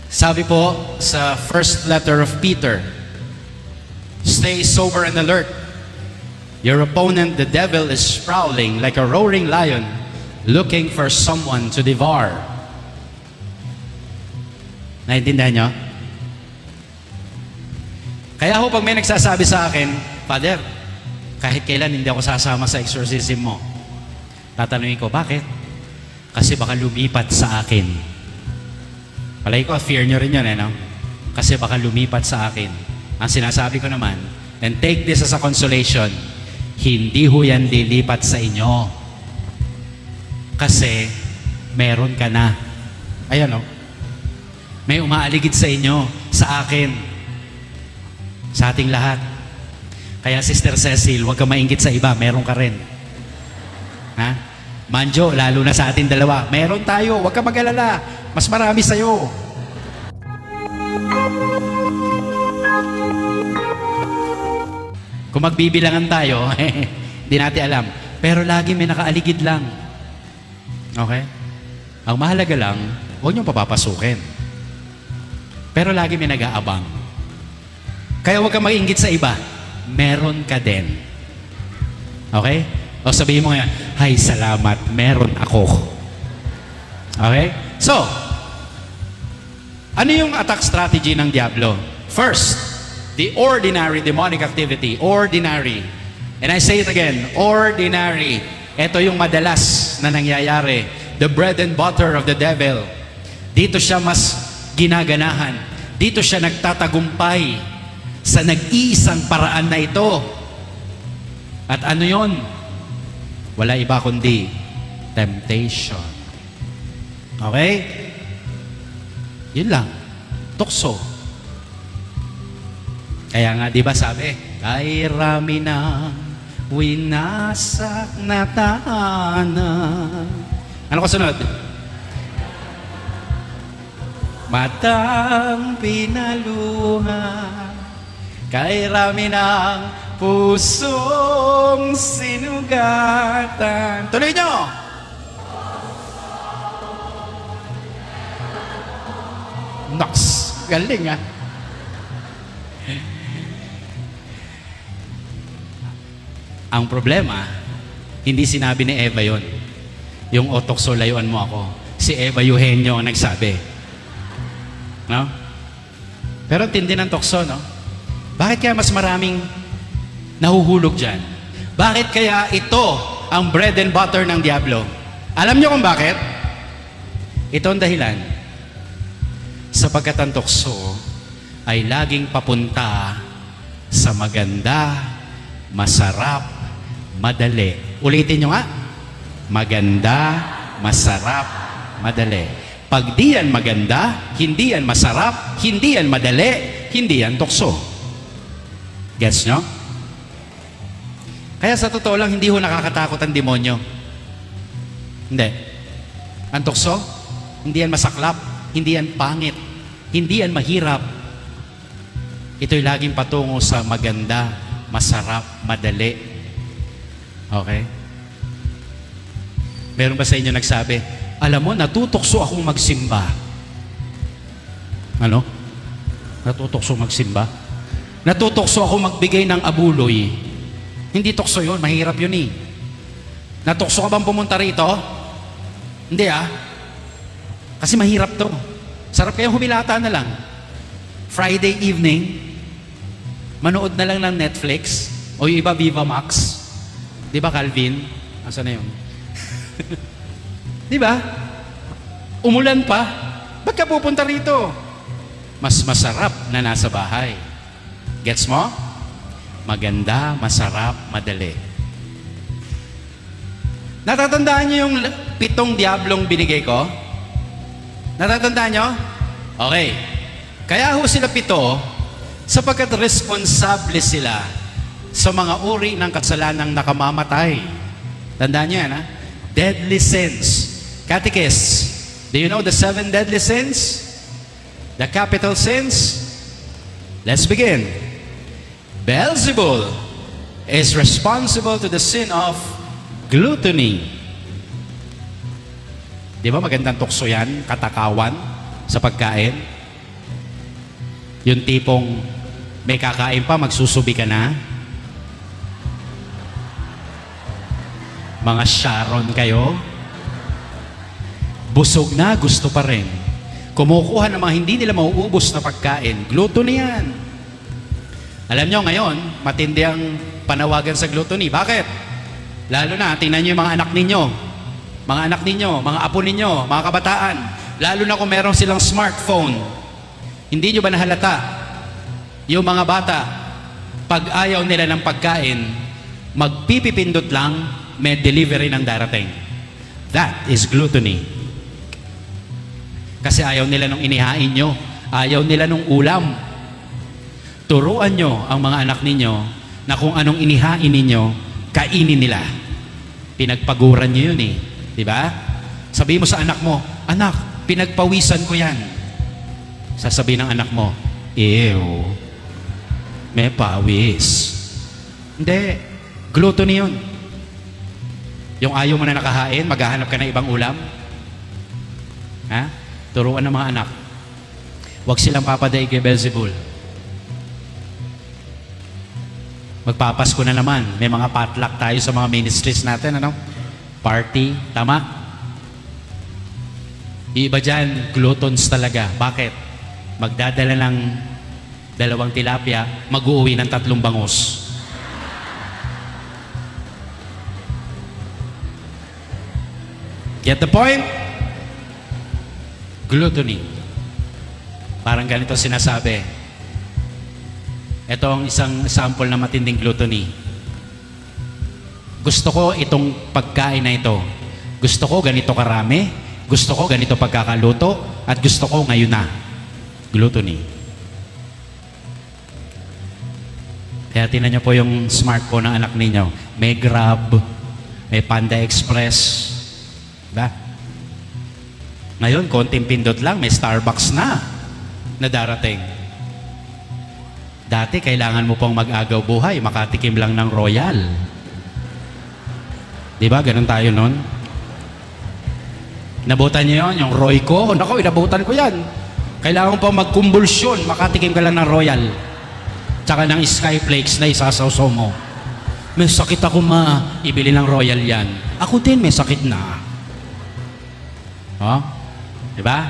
Sabi po sa first letter of Peter, stay sober and alert. Your opponent, the devil, is prowling like a roaring lion, looking for someone to devour. Naintindihan nyo? Kaya ho, pag may nagsasabi sa akin, Father, kahit kailan hindi ako sasama sa exorcism mo, tatanungin ko, bakit? Kasi baka lumipat sa akin. Palagi ko, fear nyo rin yun, no? Kasi baka lumipat sa akin. Ang sinasabi ko naman, and take this as a consolation, hindi ho yan lilipat sa inyo. Kasi, meron ka na. Ayan, no? May umaaligid sa inyo, sa akin, sa ating lahat. Kaya, Sister Cecil, huwag ka mainggit sa iba, meron ka rin. Ha? Manjo, lalo na sa ating dalawa, meron tayo, huwag ka mag-alala, mas marami sa'yo. Kung magbibilangan tayo, hindi natin alam. Pero lagi may nakaaligid lang. Okay? Ang mahalaga lang, huwag niyong papapasukin. Pero lagi may nag-aabang. Kaya huwag kang mag-inggit sa iba. Meron ka din. Okay? O sabihin mo ngayon, hay, salamat, meron ako. Okay? So, ano yung attack strategy ng Diablo? First, the ordinary demonic activity. Ordinary. And I say it again, ordinary. Ito yung madalas na nangyayari. The bread and butter of the devil. Dito siya mas ginaganahan. Dito siya nagtatagumpay sa nag-iisang paraan na ito. At ano yon? Wala iba kundi temptation. Okay? Yun lang. Tukso. Kaya nga, di ba sabi, kay rami na winasak na tahanan. Ano kasunod? Matang pinaluhan, kay rami ng pusong sinugatan. Tuloy nyo! Nox! Galing ah! Ang problema, hindi sinabi ni Eva yon. Yung otokso, layuan mo ako. Si Eva Eugenio ang nagsabi. No? Pero tindi ng tukso, no? Bakit kaya mas maraming nahuhulog dyan? Bakit kaya ito ang bread and butter ng Diablo? Alam nyo kung bakit? Ito ang dahilan. Sapagkat ang tukso ay laging papunta sa maganda, masarap, madali. Ulitin nyo nga. Maganda, masarap, madali. Pag di yan maganda, hindi yan masarap, hindi yan madali, hindi yan tukso. Gets nyo? Kaya sa totoo lang, hindi ho nakakatakot ang demonyo. Hindi. Ang tukso, hindi yan masaklap, hindi yan pangit, hindi yan mahirap. Ito'y laging patungo sa maganda, masarap, madali. Okay? Meron ba sa inyo nagsabi, alam mo, natutokso akong magsimba. Ano? Natutokso magsimba? Natutokso akong magbigay ng abuloy. Hindi tukso yun, mahirap yun eh. Natukso ka bang pumunta rito? Hindi ah. Kasi mahirap to. Sarap kaya humilata na lang. Friday evening, manood na lang ng Netflix o yung iba Viva Max. Di ba Calvin? Asa na yun? Di ba? Umulan pa. Ba't ka pupunta rito? Mas masarap na nasa bahay. Gets mo? Maganda, masarap, madali. Natatandaan niyo yung 7 diablong binigay ko? Natatandaan niyo? Okay. Kaya ho sila 7 sapagkat responsable sila sa mga uri ng kasalanang nakamamatay. Tandaan niyo yan, ha? Deadly sins. Catechist, do you know the 7 deadly sins? The capital sins? Let's begin. Beelzebul is responsible to the sin of gluttony. Di ba magandang tukso yan? Katakawan sa pagkain. Yung tipong may kakain pa, magsusubi ka na. Mga Sharon kayo. Busog na, gusto pa rin. Kumukuha ng mga hindi nila mauubos na pagkain. Gluttony yan. Alam nyo ngayon, matindi ang panawagan sa gluttony. Bakit? Lalo na, tingnan nyo yung mga anak ninyo. Mga anak ninyo, mga apo ninyo, mga kabataan. Lalo na kung meron silang smartphone. Hindi nyo ba nahalata? Yung mga bata, pag ayaw nila ng pagkain, magpipipindot lang, may delivery ng darating. That is gluttony. Kasi ayaw nila nung inihain nyo. Ayaw nila nung ulam. Turuan nyo ang mga anak ninyo na kung anong inihain ninyo, kainin nila. Pinagpaguran nyo yun eh. Diba? Sabihin mo sa anak mo, anak, pinagpawisan ko yan. Sasabihin ng anak mo, ew, may pawis. Hindi. Gluttony yun. Yung ayaw mo na nakahain, maghahanap ka ng ibang ulam. Ha? Turuan ng mga anak. Huwag silang papadaig kay Beelzebul. Magpapasko na naman. May mga potluck tayo sa mga ministries natin. Ano? Party. Tama? Iba dyan, gluttons talaga. Bakit? Magdadala ng 2 tilapia, mag-uuwi ng 3 bangus. Get the point? Gluttony. Parang ganito sinasabi. Ito ang isang sample na matinding gluttony. Gusto ko itong pagkain na ito. Gusto ko ganito karami. Gusto ko ganito pagkakaluto. At gusto ko ngayon na. Gluttony. Kaya tinan nyo po yung smartphone ng anak ninyo. May Grab. May Panda Express. Diba? Ngayon, konting pindot lang. May Starbucks na darating. Dati, kailangan mo pong mag-agaw buhay, makatikim lang ng Royal. Diba? Ganun tayo nun. Nabutan niyo yun, yung Royco. Naku, inabutan ko yan. Kailangan mo pong magkumbulsyon, makatikim ka lang ng Royal. Tsaka ng Skyflakes na isasawsaw mo. May sakit ako ibili ng Royal yan. Ako din, may sakit na. Oh? Diba?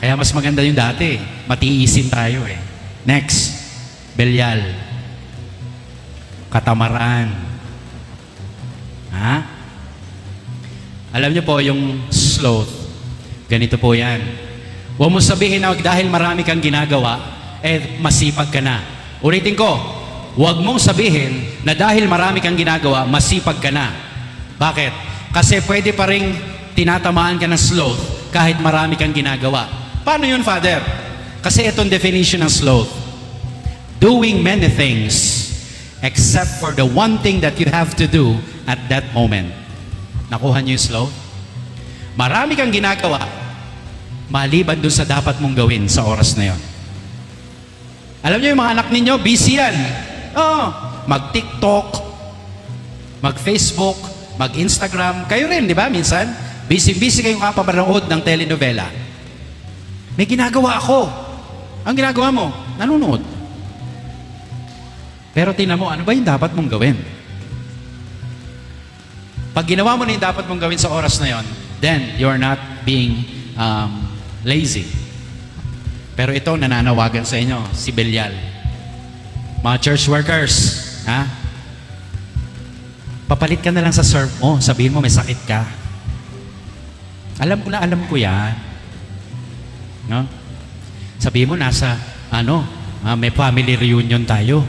Kaya mas maganda yung dati. Matiisin tayo eh. Next, Belial. Katamaran. Ha? Alam niyo po yung sloth. Ganito po yan. Huwag mo sabihin na dahil marami kang ginagawa, masipag ka na. Ulitin ko, huwag mong sabihin na dahil marami kang ginagawa, masipag ka na. Bakit? Kasi pwede pa rin tinatamaan ka ng sloth kahit marami kang ginagawa. Paano yun, Father? Kasi itong definition ng sloth. Doing many things except for the one thing that you have to do at that moment. Nakuha niyo yung sloth? Marami kang ginagawa maliban dun sa dapat mong gawin sa oras na yon. Alam niyo yung mga anak ninyo, busy yan. Mag-TikTok, mag-Facebook, mag-Instagram. Kayo rin, di ba? Minsan, busy-busy kayong kapapanood ng telenovela. May ginagawa ako. Ang ginagawa mo, nanonood. Pero tingnan mo, ano ba yung dapat mong gawin? Pag ginawa mo na yung dapat mong gawin sa oras na yon, then you're not being lazy. Pero ito, nananawagan sa inyo, si Belial. Mga church workers, ha? Papalit ka na lang sa serve mo. Sabihin mo, may sakit ka. Alam ko yan. No? Sabihin mo, may family reunion tayo.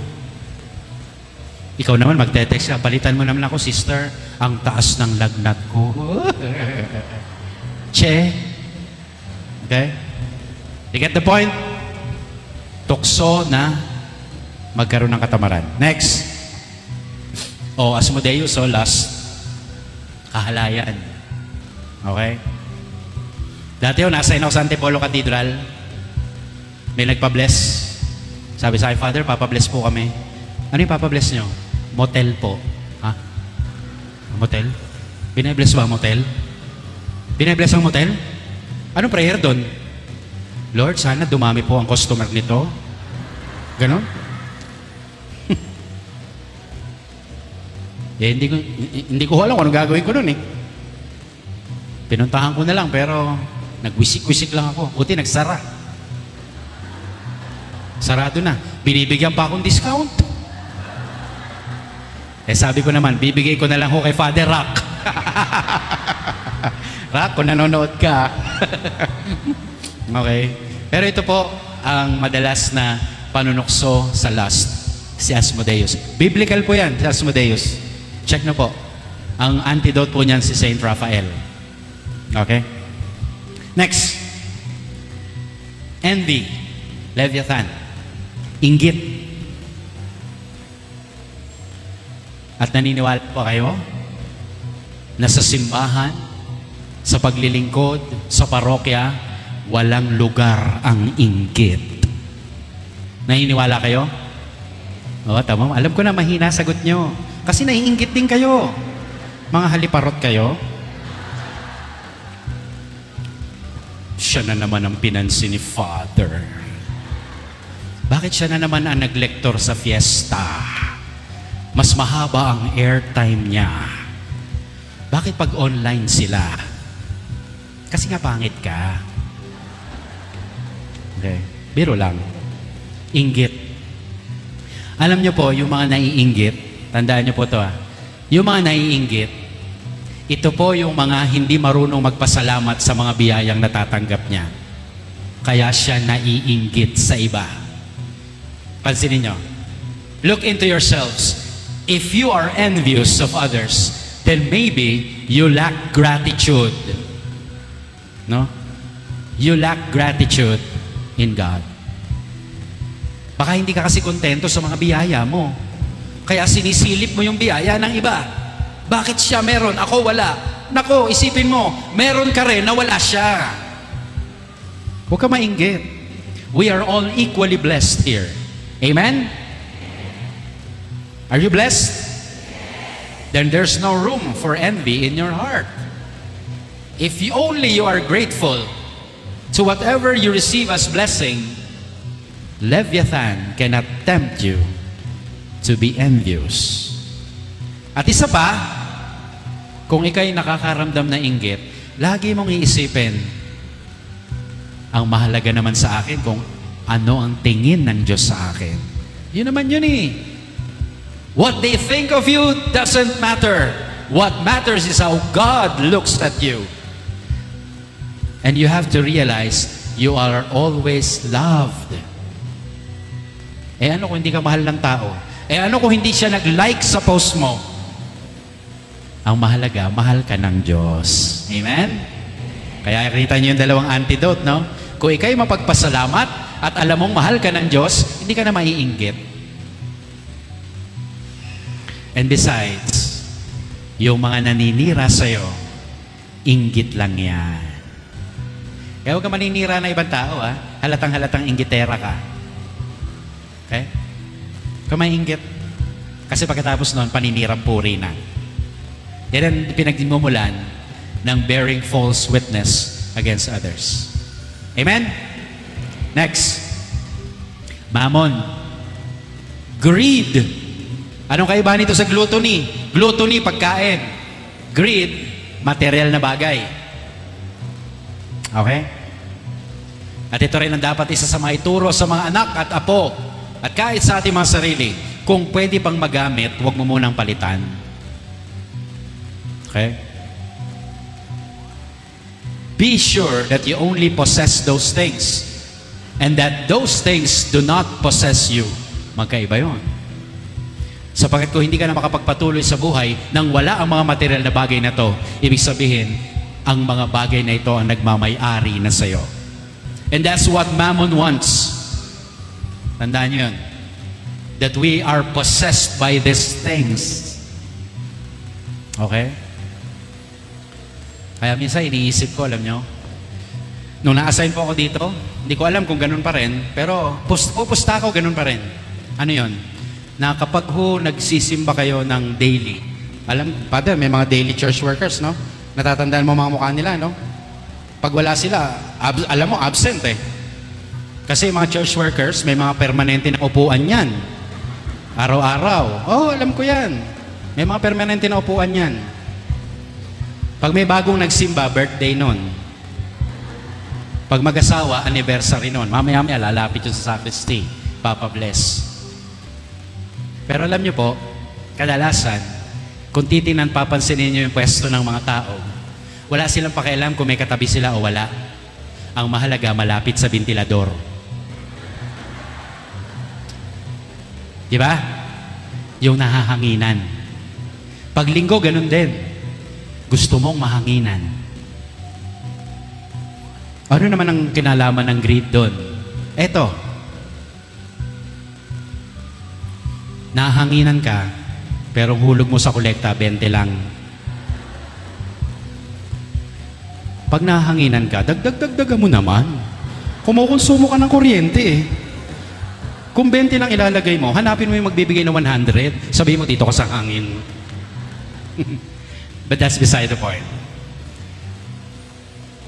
Ikaw naman, magte-text ka, palitan mo naman ako, sister, ang taas ng lagnat ko. Che. Okay? You get the point? Tukso na magkaroon ng katamaran. Next. Asmodeus, last. Kahalayan. Okay? Dati nasa ako sa Antipolo Cathedral. May nagpa-bless. Sabi sa akin, Father, papabless po kami. Ano yung papabless nyo? Motel po. Ha? Motel? Binabless ba ang motel? Binabless ang motel? Anong prayer doon? Lord, sana dumami po ang customer nito. Ganon? Hindi ko alam kung anong gagawin ko nun eh. Pinuntahan ko na lang pero nagwisik-wisik lang ako. Buti nagsara. Sarado na. Binibigyan pa akong discount. Sabi ko naman, bibigay ko na lang ho kay Father Rock. Rock, kung nanonood ka. Okay. Pero ito po ang madalas na panunukso sa lust. Si Asmodeus. Biblical po yan, si Asmodeus. Check na po. Ang antidote po niyan si Saint Raphael. Okay? Next. Envy. Leviathan. Inggit. At naniniwala po kayo na sa simbahan, sa paglilingkod, sa parokya, walang lugar ang inggit. Naniniwala kayo? Oo, tama. Alam ko na mahina sagot nyo. Kasi naiinggit din kayo. Mga haliparot kayo. Siya na naman ang pinansin ni Father. Bakit siya na naman ang naglektor sa fiesta? Mas mahaba ang airtime niya. Bakit pag online sila? Kasi nga pangit ka. Okay. Biro lang. Inggit. Alam niyo po, yung mga naiinggit, tandaan niyo po ito yung mga naiinggit, ito po yung mga hindi marunong magpasalamat sa mga biyayang natatanggap niya. Kaya siya naiinggit sa iba. Pansinin niyo. Look into yourselves. If you are envious of others, then maybe you lack gratitude. No? You lack gratitude in God. Baka hindi ka kasi kontento sa mga biyaya mo. Kaya sinisilip mo yung biyaya ng iba. Bakit siya meron? Ako wala. Nako, isipin mo, meron ka rin na wala siya. Huwag ka mainggit. We are all equally blessed here. Amen? Are you blessed? Then there's no room for envy in your heart. If you are grateful to whatever you receive as blessing, Leviathan cannot tempt you to be envious. At isa pa, kung ikaw'y nakakaramdam na inggit, lagi mong iisipin, ang mahalaga naman sa akin kung ano ang tingin ng Diyos sa akin. Yun naman yun eh. What they think of you doesn't matter. What matters is how God looks at you. And you have to realize you are always loved. Ano kung hindi ka mahal ng tao? Ano kung hindi siya nag-like sa post mo? Ang mahalaga, mahal ka ng Diyos. Amen? Kaya kita niyo yung dalawang antidote, no? Kung ikaw'y mapagpasalamat at alam mong mahal ka ng Diyos, hindi ka na maiinggit. And besides, yung mga naninira sa'yo, inggit lang yan. Kaya huwag ka maninira na ibang tao, halatang-halatang inggitera ka. Okay? Huwag ka mainggit. Kasi pagkatapos nun, paninirang puri na. Yan ang pinagmumulan ng bearing false witness against others. Amen? Next. Mammon. Greed. Anong kaibahan nito sa gluttony? Gluttony, pagkain. Greed, material na bagay. Okay? At ito rin ang dapat isa sa mga ituro sa mga anak at apo. At kahit sa ating mga sarili, kung pwede pang magamit, huwag mo munang palitan. Okay? Be sure that you only possess those things and that those things do not possess you. Magkaiba yun. Sapagkat kung hindi ka na makapagpatuloy sa buhay nang wala ang mga material na bagay na to, ibig sabihin, ang mga bagay na ito ang nagmamay-ari na sa'yo. And that's what Mammon wants. Tandaan nyo yun. That we are possessed by these things. Okay? Kaya minsan iniisip ko, alam nyo, nung na-assign po ako dito, hindi ko alam kung ganun pa rin, pero pupusta ako, ganun pa rin. Ano yun? Na kapag nagsisimba kayo ng daily, Father, may mga daily church workers, no? Natatandaan mo mga mukha nila, no? Pag wala sila, alam mo, absent eh. Kasi mga church workers, may mga permanente na upuan yan. Araw-araw. Oh, alam ko yan. May mga permanente na upuan yan. Pag may bagong nagsimba, birthday nun. Pag mag-asawa, anniversary nun. Mamaya-maya, lalapit yun sa sacristy. Papa bless. Pero alam niyo po, kadalasan, kung titinan, papansinin niyo yung pwesto ng mga tao, wala silang pakialam kung may katabi sila o wala. Ang mahalaga, malapit sa ventilador. Diba? Yung nahahanginan. Pag linggo, ganun din. Gusto mong mahanginan. Ano naman ang kinalaman ng greed doon? Eto. Nahanginan ka, pero hulog mo sa kolekta, 20 lang. Pag nahanginan ka, dagdag mo naman. Kumukonsumo ka ng kuryente eh. Kung 20 lang ilalagay mo, hanapin mo yung magbibigay ng 100. Sabihin mo, dito ka sa hangin. But that's beside the point.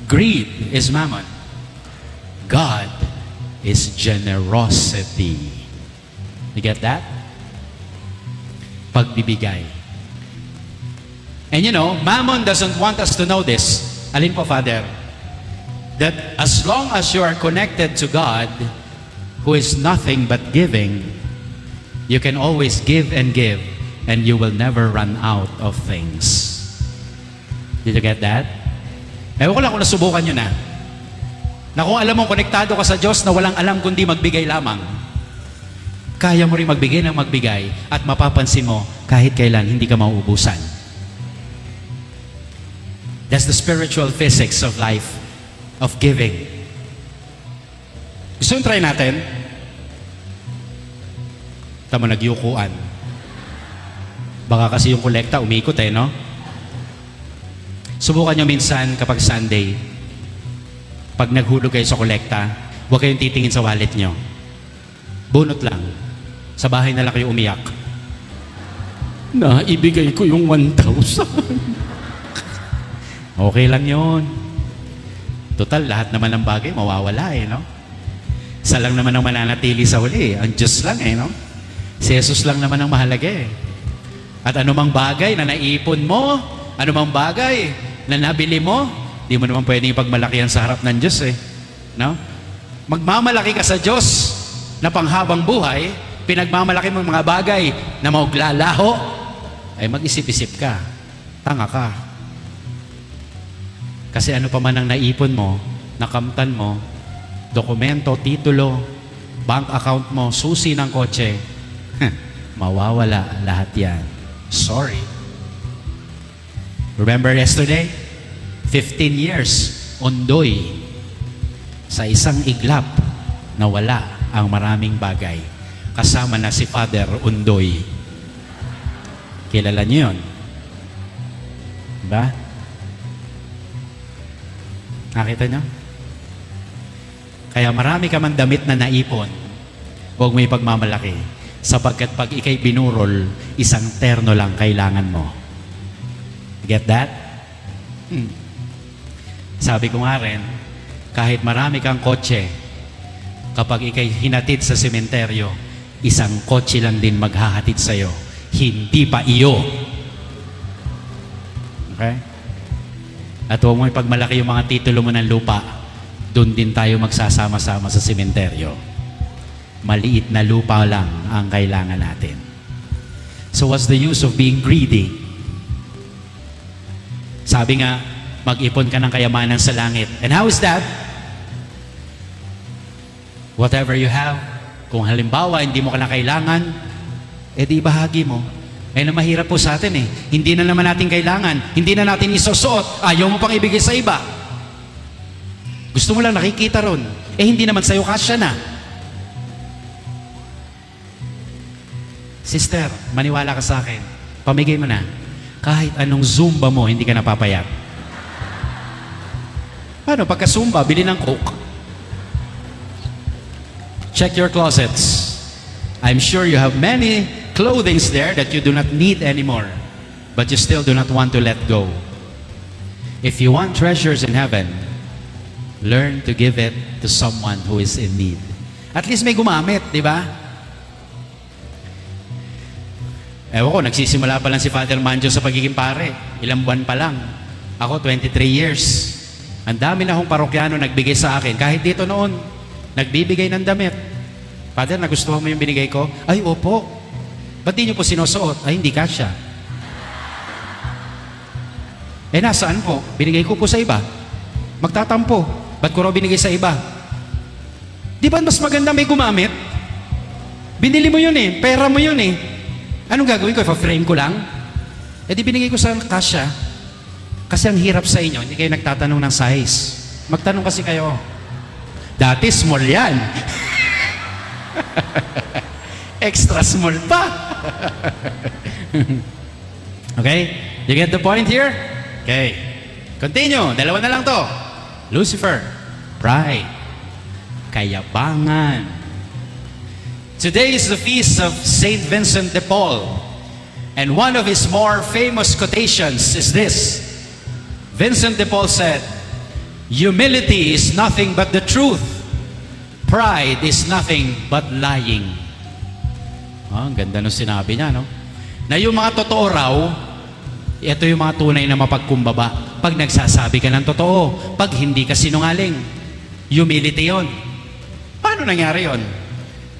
Greed is mammon. God is generosity. You get that? Pagbibigay. And you know, mammon doesn't want us to know this. Alin po, Father? That as long as you are connected to God, who is nothing but giving, you can always give, and you will never run out of things. Did you get that? Ewan ko lang kung nasubukan nyo na. Na kung alam mo, konektado ka sa Diyos na walang alam kundi magbigay lamang, kaya mo rin magbigay ng magbigay at mapapansin mo kahit kailan hindi ka mauubusan. That's the spiritual physics of life, of giving. Gusto nyo try natin? Tama, nagyukuan. Baka kasi yung kolekta umikot eh, no? Subukan nyo minsan kapag Sunday, pag naghulog kayo sa kolekta, huwag kayong titingin sa wallet nyo. Bunot lang. Sa bahay na lang kayo umiyak. Naibigay ko yung 1,000. Okay lang yon. Total, lahat naman ng bagay mawawala eh, no? Isa lang naman ang mananatili sa huli. Ang Diyos lang eh, no? Si Jesus lang naman ang mahalaga eh. At anumang bagay na naipon mo, anumang bagay na nabili mo, di mo naman pwedeng ipagmalakihan sa harap ng Diyos eh. No? Magmamalaki ka sa Diyos na panghabang buhay, pinagmamalaki mo mga bagay na mauglalaho, ay mag-isip-isip ka. Tanga ka. Kasi ano pa man ang naipon mo, nakamtan mo, dokumento, titulo, bank account mo, susi ng kotse, mawawala lahat yan. Sorry. Remember yesterday? 15 years, undoy, sa isang iglap, nawala ang maraming bagay. Kasama na si Father Undoy. Kilala niyo yun? Diba? Nakita niyo? Kaya marami ka man damit na naipon, huwag mo ipagmamalaki. Sapagkat pag ikay binurol, isang terno lang kailangan mo. Get that? Sabi ko nga rin, kahit marami kang kotse, kapag ikay hinatid sa sementeryo, isang kotse lang din maghahatid sa'yo. Hindi pa iyo. Okay? At huwag mo ipagmalaki yung mga titulo mo ng lupa. Doon din tayo magsasama-sama sa sementeryo. Maliit na lupa lang ang kailangan natin. So what's the use of being greedy? Sabi nga, mag-ipon ka ng kayamanan sa langit. And how is that? Whatever you have, kung halimbawa hindi mo ka na kailangan, edi bahagi mo. Eh na mahirap po sa atin eh. Hindi na naman natin kailangan. Hindi na natin isusuot. Ayaw mo pang ibigay sa iba. Gusto mo lang nakikita ron. Eh hindi naman sa'yo kasya na. Sister, maniwala ka sa akin. Pamigay mo na. Kahit anong Zumba mo, hindi ka napapayat. Paano? Pagka Zumba, bili ng Coke. Check your closets. I'm sure you have many clothings there that you do not need anymore, but you still do not want to let go. If you want treasures in heaven, Learn to give it to someone who is in need. At least may gumamit, di ba? Ewan ko, nagsisimula pa lang si Father Manjo sa pagiging pare. Ilang buwan pa lang. Ako, 23 years. Ang dami na akong parokyano nagbigay sa akin. Kahit dito noon, nagbibigay ng damit. Father, nagustuhan mo yung binigay ko? Ay, opo. Ba't di nyo po sinusuot? Ay, hindi kasya. Eh, nasaan po? Binigay ko po sa iba. Magtatampo. Ba't ko raw binigay sa iba? Di ba mas maganda may gumamit? Binili mo yun eh. Pera mo yun eh. Anong gagawin ko? Ipa-frame ko lang? Eh di binigay ko sa kasya. Kasi ang hirap sa inyo, hindi kayo nagtatanong ng size. Magtanong kasi kayo. Dati small yan. Extra small pa. Okay? You get the point here? Okay. Continue. Dalawa na lang to. Lucifer. Pride. Kayabangan. Today is the feast of Saint Vincent de Paul, and one of his more famous quotations is this. Vincent de Paul said, "Humility is nothing but the truth. Pride is nothing but lying." Ang ganda nung sinabi niya, no? Na yung mga totoo raw, ito yung mga tunay na mapagkumbaba. Pag nagsasabi ka ng totoo, pag hindi ka sinungaling, humility yon. Paano nangyari yon?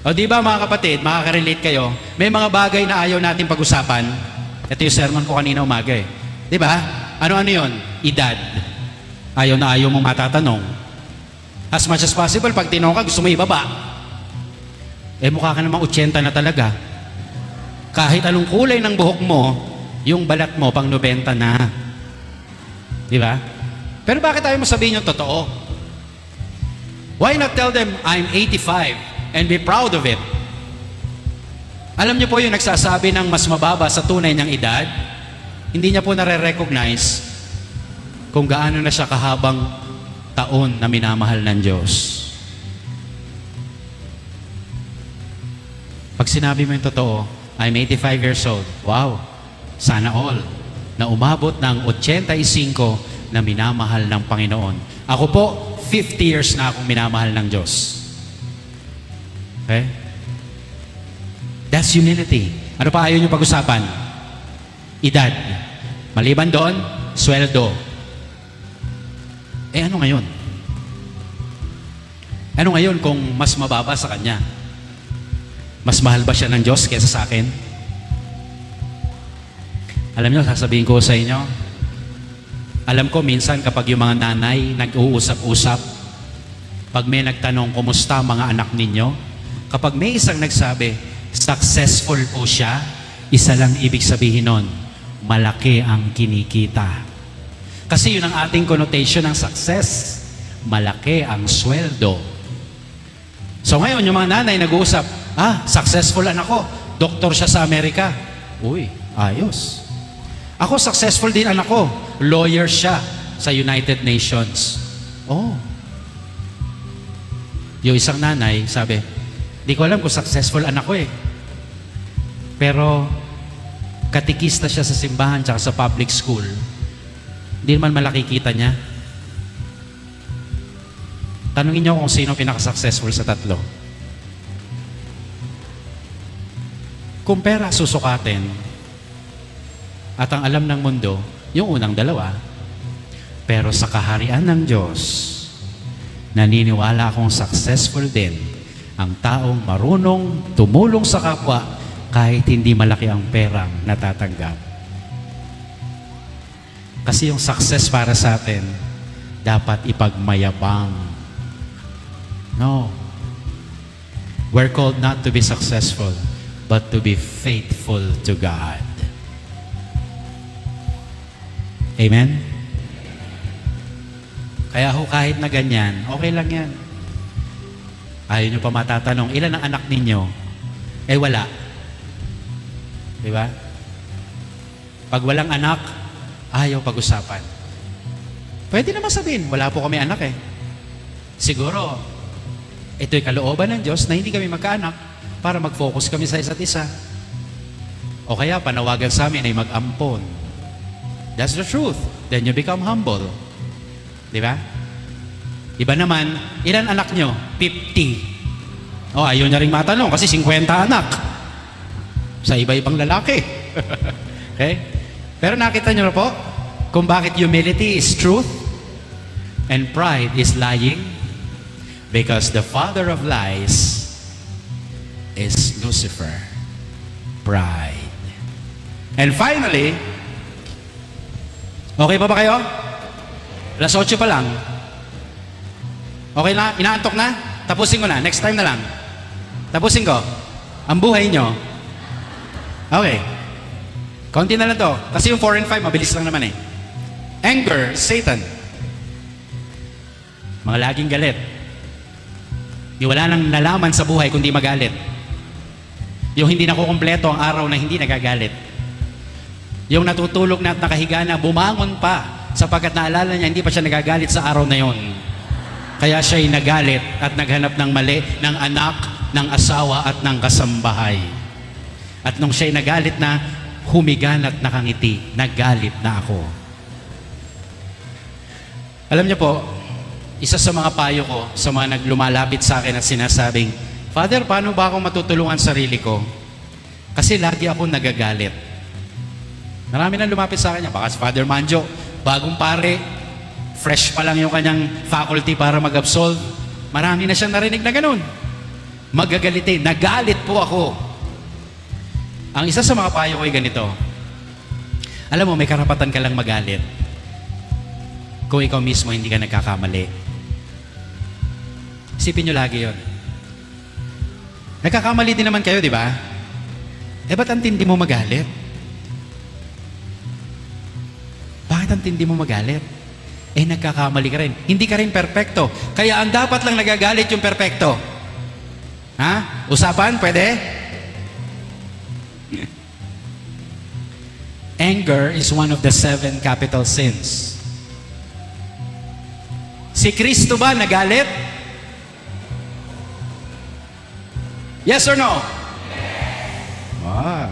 O di ba mga kapatid, makaka-relate kayo, may mga bagay na ayaw natin pag-usapan. Ito yung sermon ko kanina umaga eh. Di ba? Ano-ano yun? Edad. Ayaw na ayaw mong matatanong. As much as possible, pag tinong ka, gusto mo ibaba. Eh mukha ka namang 80 na talaga. Kahit anong kulay ng buhok mo, yung balat mo pang 90 na. Di ba? Pero bakit tayo masabihin yung totoo? Why not tell them, I'm 85? And be proud of it. Alam niyo po yung nagsasabi ng mas mababa sa tunay niyang edad, hindi niya po nare-recognize kung gaano na siya kahabang taon na minamahal ng Diyos. Pag sinabi mo yung totoo, I'm 85 years old. Wow, sana all na umabot ng 85 na minamahal ng Panginoon. Ako po, 50 years na akong minamahal ng Diyos. Okay? That's humility. Ano pa ayaw nyo pag-usapan? Edad. Maliban doon, sweldo. Eh ano ngayon? Ano ngayon kung mas mababa sa kanya? Mas mahal ba siya ng Diyos kaysa sa akin? Alam nyo, sasabihin ko sa inyo, alam ko minsan kapag yung mga nanay nag-uusap-usap, pag may nagtanong, kumusta mga anak ninyo? Kapag may isang nagsabi, successful po siya, isa lang ibig sabihin nun, malaki ang kinikita. Kasi yun ang ating connotation ng success. Malaki ang sweldo. So ngayon, yung mga nanay nag-uusap, successful anak ko, doktor siya sa Amerika. Uy, ayos. Ako, successful din anak ko, lawyer siya sa United Nations. Oh. Yung isang nanay, sabi, di ko alam kung successful anak ko eh. Pero, katikista siya sa simbahan tsaka sa public school. Hindi naman malaki kita niya. Tanungin niyo kung sino pinaka-successful sa tatlo. Kung pera susukatin, at ang alam ng mundo, yung unang dalawa. Pero sa kaharian ng Diyos, naniniwala akong successful din ang taong marunong tumulong sa kapwa kahit hindi malaki ang perang natatanggap. Kasi yung success para sa atin, dapat ipagmayabang. No. We're called not to be successful, but to be faithful to God. Amen? Kaya ho, kahit na ganyan, okay lang yan. Ayaw nyo pa matatanong, ilan ang anak ninyo? Eh wala. Diba? Pag walang anak, ayaw pag-usapan. Pwede naman sabihin, wala po kami anak eh. Siguro, ito'y kalooban ng Diyos na hindi kami magkaanak para mag-focus kami sa isa't isa. O kaya panawagan sa amin ay mag-ampon. That's the truth. Then you become humble. Diba? Iba naman, ilan anak nyo? 50. Oh, ayaw niya rin matanong kasi 50 anak. Sa iba-ibang lalaki. Okay? Pero nakita nyo na po kung bakit humility is truth and pride is lying? Because the father of lies is Lucifer. Pride. And finally, okay pa ba kayo? Alas 8 pa lang. Okay na? Inaantok na? Tapusin ko na. Next time na lang. Tapusin ko. Ang buhay nyo. Okay. Konti na lang to. Kasi yung 4 and 5, mabilis lang naman eh. Anger, Satan. Mga laging galit. Yung wala nang nalaman sa buhay kundi magalit. Yung hindi nakukumpleto ang araw na hindi nagagalit. Yung natutulog na at nakahiga na, bumangon pa sapagkat naalala niya hindi pa siya nagagalit sa araw na yon. Kaya siya'y nagalit at naghanap ng mali ng anak, ng asawa at ng kasambahay. At nung siya'y nagalit na, humigan at nakangiti, nagalit na ako. Alam niyo po, isa sa mga payo ko sa mga naglumalapit sa akin at sinasabing, Father, paano ba ako matutulungan sarili ko? Kasi lagi ako nagagalit. Marami na lumapit sa akin. Baka si Father Manjo, bagong pare, fresh pa lang yung kanyang faculty para mag-absolve. Marami na siyang narinig na ganun. Magagalitin. Nagalit po ako. Ang isa sa mga payo ko ay ganito. Alam mo, may karapatan ka lang magalit kung ikaw mismo hindi ka nagkakamali. Isipin nyo lagi yun. Nagkakamali din naman kayo, di ba? Eh, ba't ang tindi mo magalit? Bakit ang tindi mo magalit? Eh, nagkakamali ka rin. Hindi ka rin perpekto. Kaya ang dapat lang nagagalit yung perpekto. Ha? Usapan? Pwede? Anger is one of the 7 capital sins. Si Kristo ba nagalit? Yes or no? Yes.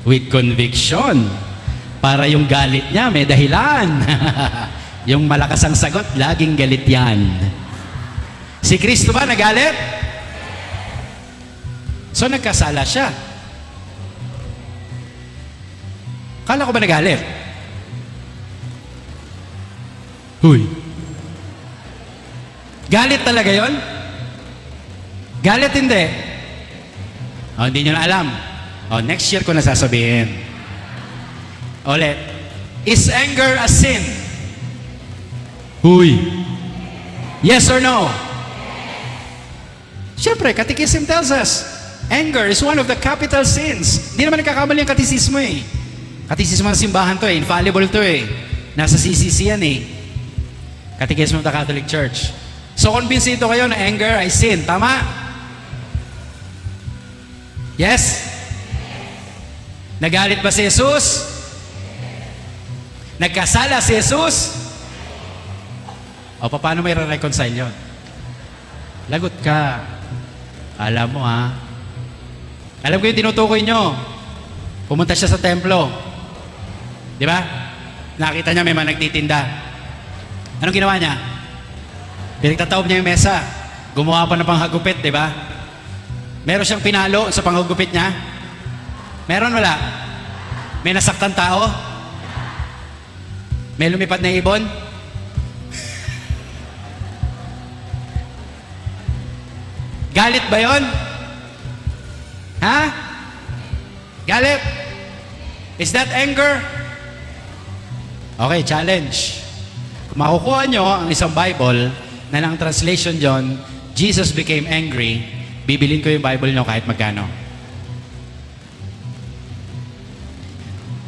With conviction. Para yung galit niya may dahilan. Yung malakas ang sagot, laging galit yan. Si Kristo ba nagalit? So nagkasala siya. Kala ko ba nagalit? Huy. Galit talaga yon? Galit hindi? Oh, hindi nyo na alam. Oh, next year ko na sasabihin. Ulit. Is anger a sin? Huy. Yes or no? Siyempre, Catechism tells us, anger is one of the capital sins. Hindi naman nagkakamali ang katisismo eh. Katisismo ng simbahan to eh. Infallible to eh. Nasa CCC yan eh. Catechism of the Catholic Church. So, konbinsito kayo na anger ay sin. Tama? Yes? Nagalit ba si Jesus? Nagkasala si Jesus? O, paano may re-reconcile yun? Lagot ka. Alam mo ha? Alam ko yung tinutukoy nyo. Pumunta siya sa templo. Di ba? Nakita niya may mga nagtitinda. Anong ginawa niya? Pinagtataob niya yung mesa. Gumawa pa ng panghagupit, di ba? Meron siyang pinalo sa panghagupit niya? Meron, wala? May nasaktan tao? May lumipad na ibon? Galit ba yon? Ha? Galit? Is that anger? Okay, challenge. Kung makukuha nyo ang isang Bible na ng translation John, Jesus became angry, bibilin ko yung Bible nyo kahit magkano.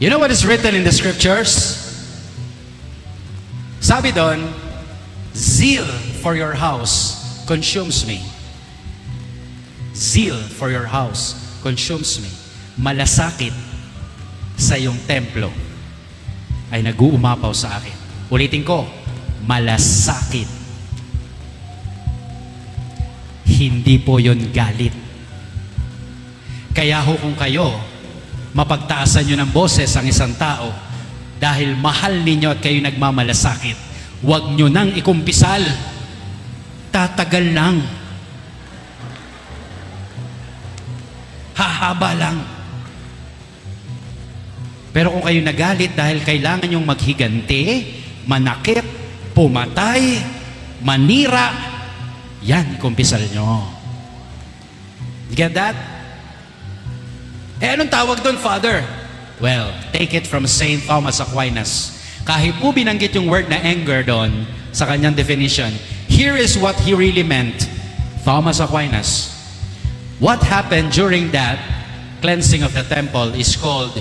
You know what is written in the scriptures? Sabi doon, zeal for your house consumes me. Zeal for your house consumes me. Malasakit sa iyong templo ay nag-uumapaw sa akin. Ulitin ko, malasakit. Hindi po yun galit. Kaya ho kung kayo, mapagtaasan nyo ng boses ang isang tao dahil mahal ninyo at kayo nagmamalasakit, huwag nyo nang ikumpisal Magtatagal lang. Hahaba lang. Pero kung kayo nagalit dahil kailangan yung maghiganti, manakit, pumatay, manira, yan, kumpisal nyo. You get that? Anong tawag doon, Father? Well, take it from Saint Thomas Aquinas. Kahit po binanggit yung word na anger doon sa kanyang definition, here is what he really meant. Thomas Aquinas. What happened during that cleansing of the temple is called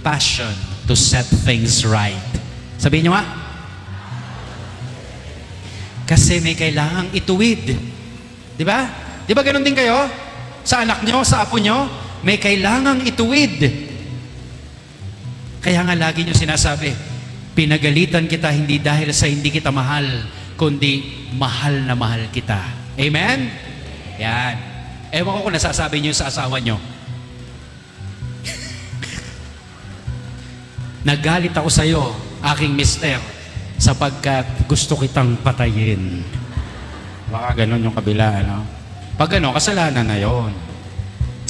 passion to set things right. Sabihin nyo nga. Kasi may kailangang ituwid. Di ba? Di ba ganun din kayo? Sa anak nyo, sa apo nyo, may kailangang ituwid. Kaya nga lagi nyo sinasabi, pinagalitan kita hindi dahil sa hindi kita mahal, kundi mahal na mahal kita. Amen? Yan. Ewan ko kung nasasabi nyo sa asawa nyo. Nagalit ako sa iyo, aking mister, sapagkat gusto kitang patayin. Baka ganon yung kabila, ano? Pag ganon, kasalanan na yon.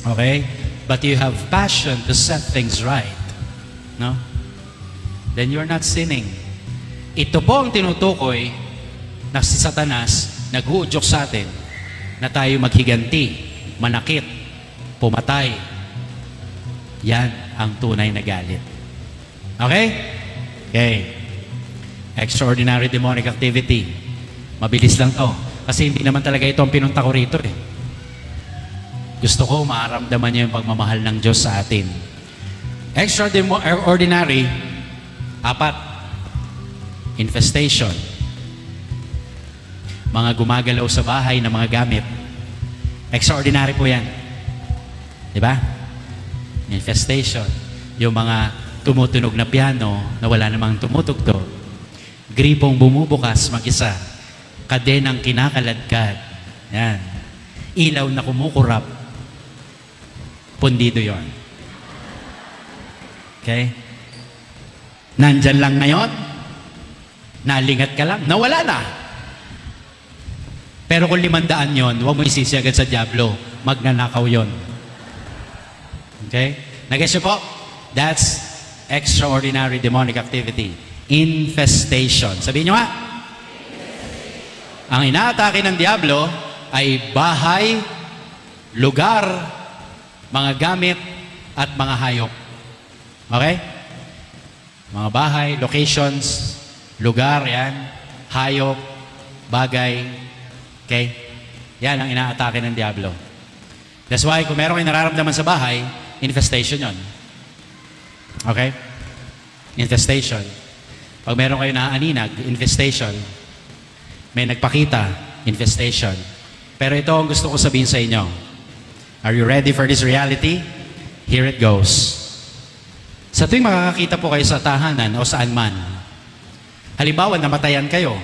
Okay? But you have passion to set things right. No? Then you're not sinning. Ito po ang tinutukoy na si Satanas nag-uudyok sa atin na tayo maghiganti, manakit, pumatay. Yan ang tunay na galit. Okay? Okay. Extraordinary demonic activity. Mabilis lang to. Kasi hindi naman talaga ito ang pinunta ko rito eh. Gusto ko maaramdaman niyo yung pagmamahal ng Diyos sa atin. Extraordinary, 4. Infestation. Mga gumagalaw sa bahay na mga gamit. Extraordinary po yan. Diba? Infestation. Yung mga tumutunog na piano na wala namang tumutugtog. Gripong bumubukas mag-isa. Kadenang kinakaladkad. Yan. Ilaw na kumukurap. Pundido yon. Okay? Nandyan lang ngayon. Nalingat ka lang. Nawala na. Pero kung 500 yon, huwag mo isisi agad sa Diablo. Magnanakaw yon. Okay? Nag-guess niyo po? That's extraordinary demonic activity. Infestation. Sabihin nyo nga. Ang inaatake ng Diablo ay bahay, lugar, mga gamit, at mga hayop. Okay? Mga bahay, locations, lugar, yan, hayop, bagay. Okay? Yan ang inaatake ng Diablo. That's why kung meron kayo nararamdaman sa bahay, infestation yon. Okay? Infestation. Pag meron kayo naaaninag, infestation. May nagpakita, infestation. Pero ito ang gusto ko sabihin sa inyo. Are you ready for this reality? Here it goes. Sa tuwing makakakita po kayo sa tahanan o saan man, halimbawa, namatayan kayo.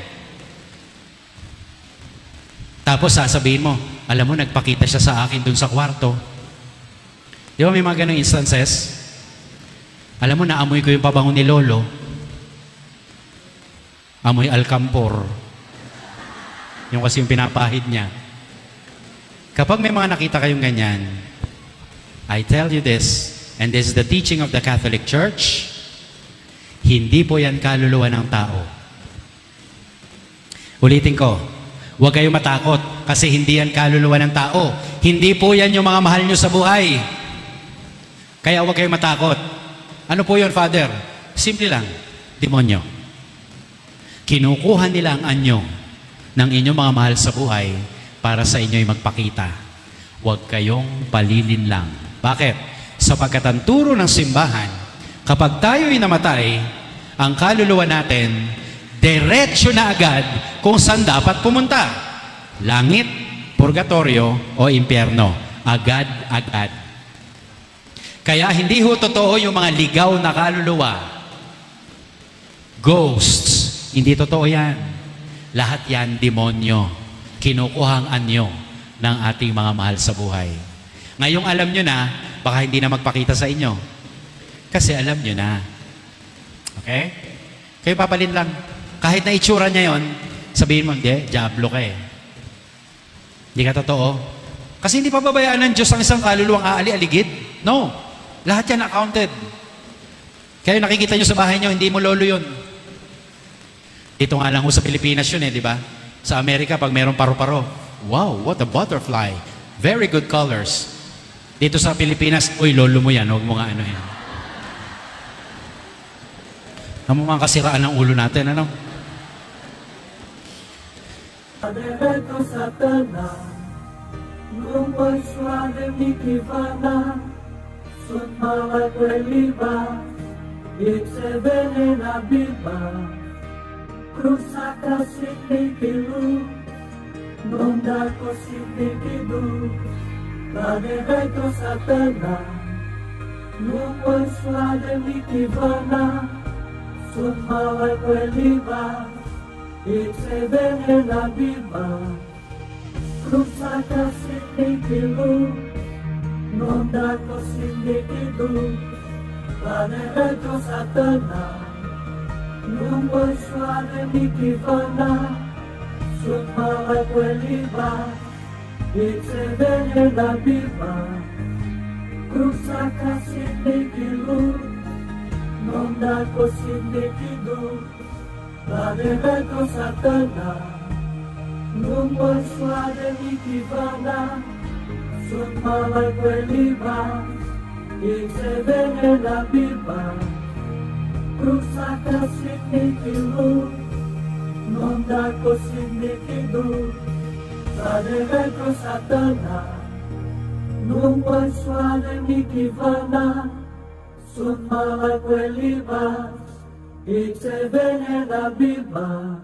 Tapos sasabihin mo, alam mo, nagpakita siya sa akin dun sa kwarto. Di ba may mga ganong instances? Alam mo, naamoy ko yung pabango ni Lolo. Amoy alcampor. Yung kasi yung pinapahid niya. Kapag may mga nakita kayong ganyan, I tell you this, and this is the teaching of the Catholic Church, hindi po yan kaluluwa ng tao. Ulitin ko, huwag kayong matakot kasi hindi yan kaluluwa ng tao. Hindi po yan yung mga mahal nyo sa buhay. Kaya huwag kayong matakot. Ano po yun, Father? Simple lang, demonyo. Kinukuha nila ang anyo ng inyong mga mahal sa buhay para sa inyo'y magpakita. Huwag kayong palilin lang. Bakit? Sapagkat ang turo ng simbahan, kapag tayo'y namatay, ang kaluluwa natin, diretsyo na agad kung saan dapat pumunta. Langit, purgatorio, o impyerno. Agad-agad. Kaya hindi ho totoo yung mga ligaw na kaluluwa. Ghosts. Hindi totoo yan. Lahat yan, demonyo. Kinukuhang anyo ng ating mga mahal sa buhay. Ngayong alam nyo na, baka hindi na magpakita sa inyo. Kasi alam nyo na. Okay? Kayo papalin lang. Kahit na itsura niya yon, sabihin mo, hindi, diablo ka eh. Hindi ka totoo. Kasi hindi pababayaan ng Diyos ang isang kaluluwang aali-aligid. No. Lahat yan accounted. Kaya nakikita nyo sa bahay nyo, hindi mo lolo yun. Dito nga lang ho sa Pilipinas yun di ba? Sa Amerika, pag mayroong paru-paro, wow, what a butterfly. Very good colors. Dito sa Pilipinas, uy, lolo mo yan, huwag mo nga ano yan. Ang mga kasiraan ng ulo natin, ano? Adereto Satana, lumay suave mi kivana, sun mga kweliba, iksebene na biba, krusaka sitikilu, nonda ko sitikidu, adereto Satana, lumay suave mi kivana, sun mga kweliba, iksebene na biba, krusaka sitikilu, nonda ko sitikidu, adereto Satana, lumay suave mi kivana, sun mga kweliba, iksebene na biba, krusaka sitikilu, nonda ko sitikidu, adereto Satana, lumay suave mi kivana, sun mga kweliba, iksebene na biba, krusaka sitikilu, nonda ko sitikidu, adereto Satana, lumay suave mi kivana, sun mga kweliba, iksebene na biba,